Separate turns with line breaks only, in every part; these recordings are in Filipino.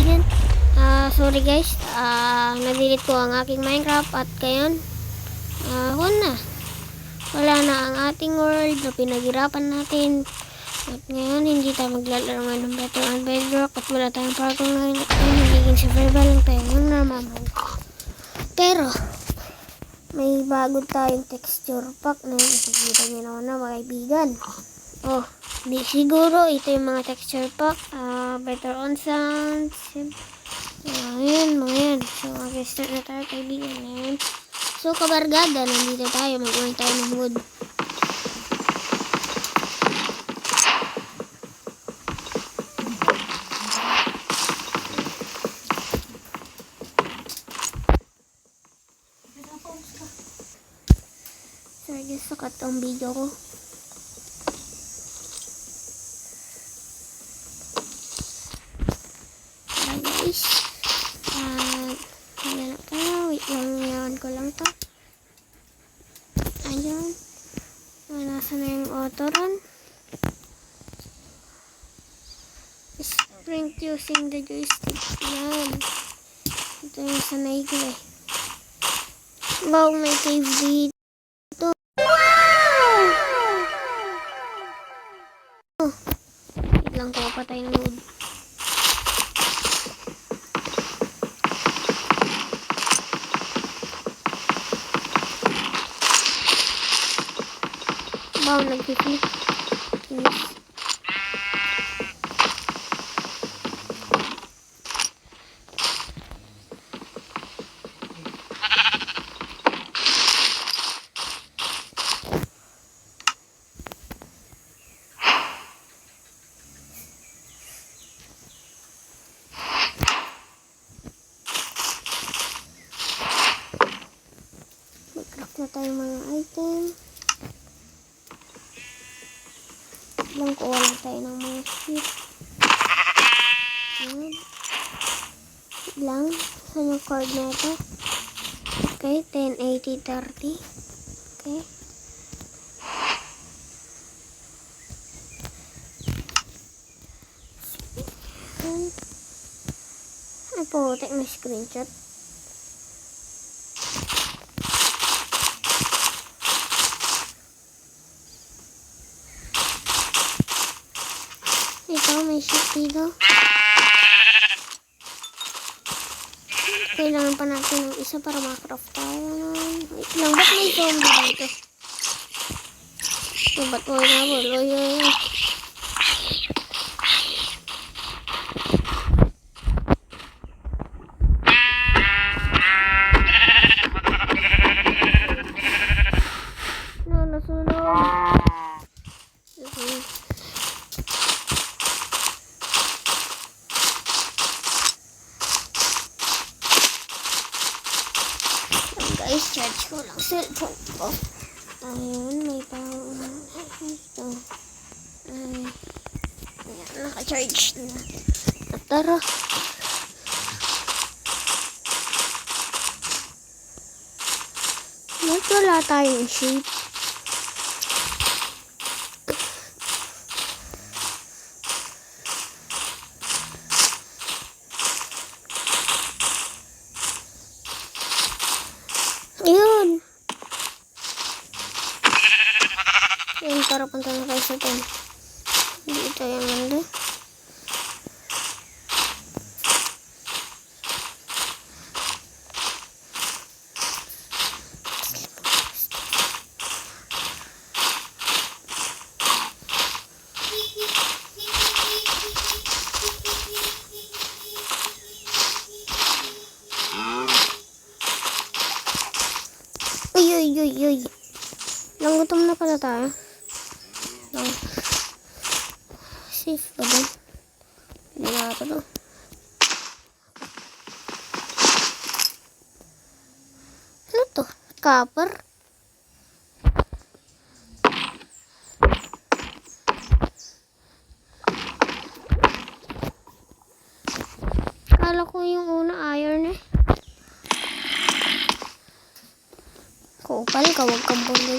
kaibigan. Sorry guys, na-delete ko ang aking Minecraft at ngayon, wala na ang ating world na pinaghirapan natin. At ngayon, hindi tayo maglalaro ngayon ng Better on Bedrock at wala tayong parkour ngayon at ngayon, nagiging survival lang tayo ng normal. Pero, may bago tayong texture pack na nakikita nyo naman na mga kaibigan. Di siguro ito yung mga texture pack, Better on Sounds, ayan, mga yan. So, mag-start na tayo kaibigan ngayon. So, kabargada, nandito tayo, mag-uwi tayo ng wood. Sorry guys, sakat ang video ko. Hi guys. Wait lang, ngayon ko lang to. Ayun. Nasa na yung auto run. Sprint using the joystick. Yan. Ito yung sanay ko eh. Wow, may cave dito. Wait lang ko, patay ng wood. Wow, nag-flip. Yes. Mag-craft na tayo mga item. Lang kuha lang tayo ng mga sheep. Ayan. Lang. Saan yung card na ito? Okay, 10, 80, 30. Okay. Ayan. Ay po, take my screenshot. Ito, may ship dito. Kailangan pa natin ng isa para makacraft tayo. Wait lang, ba't may zombie dito? Ba't mo nabol? Oy. No, nasunod. Guys, charge ko lang cellphone ko. Ayun, may tao na. Ito. Ayan, naka-charge na. At tara. Wala tayong shape. Ayun. Ayun, tara punta na tayo sa tent. Dito yung manda. Uy. Nangutom na pala tayo. Safe ba ba? Hindi na ito to. Ano to? Copper? Kala ko yung una iron eh. Kupal ka, wag kang bulay.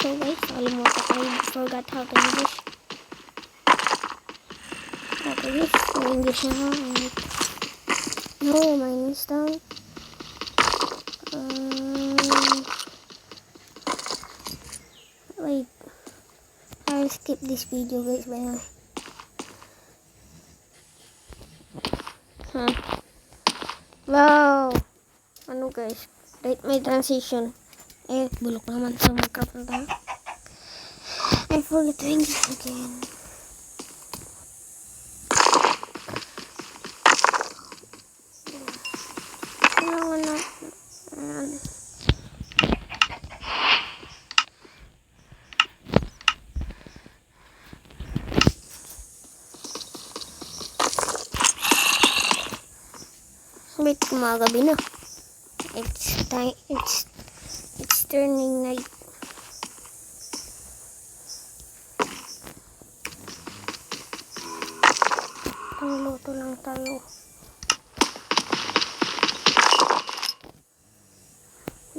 So guys, kalimutan ko, I forgot how to English. Okay, English na ako. No, minus down. Wait. I'll skip this video guys by now. Wow! Ano guys? Rate my transition. Bulok naman sa Minecraft na tayo. I forgot to English again. Kailangan na. Ayan. Wait, kumagabi na. It's time. It's turning night. Pangluto lang tayo.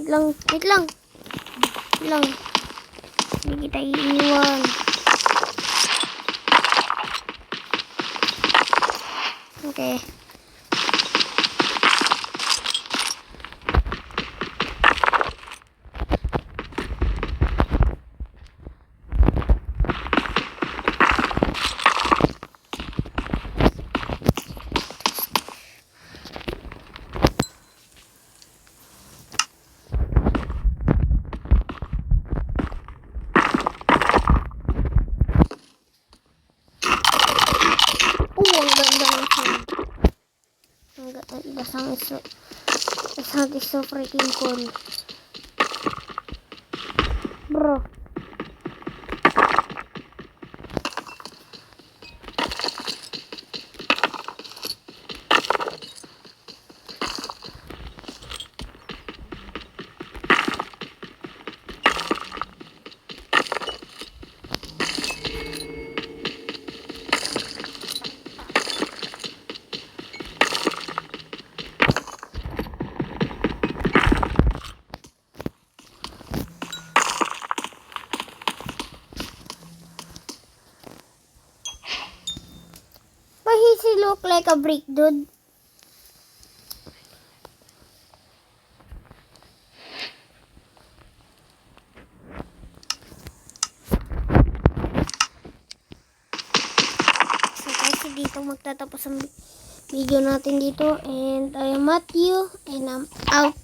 Wait lang. Hindi kita iiwan. Okay. Ang ganda ng sound. The sound is so freaking cool. Bro. Why does he look like a brick, dude? So guys, dito magtatapos ang video natin dito. And I am Matthew. And I'm out.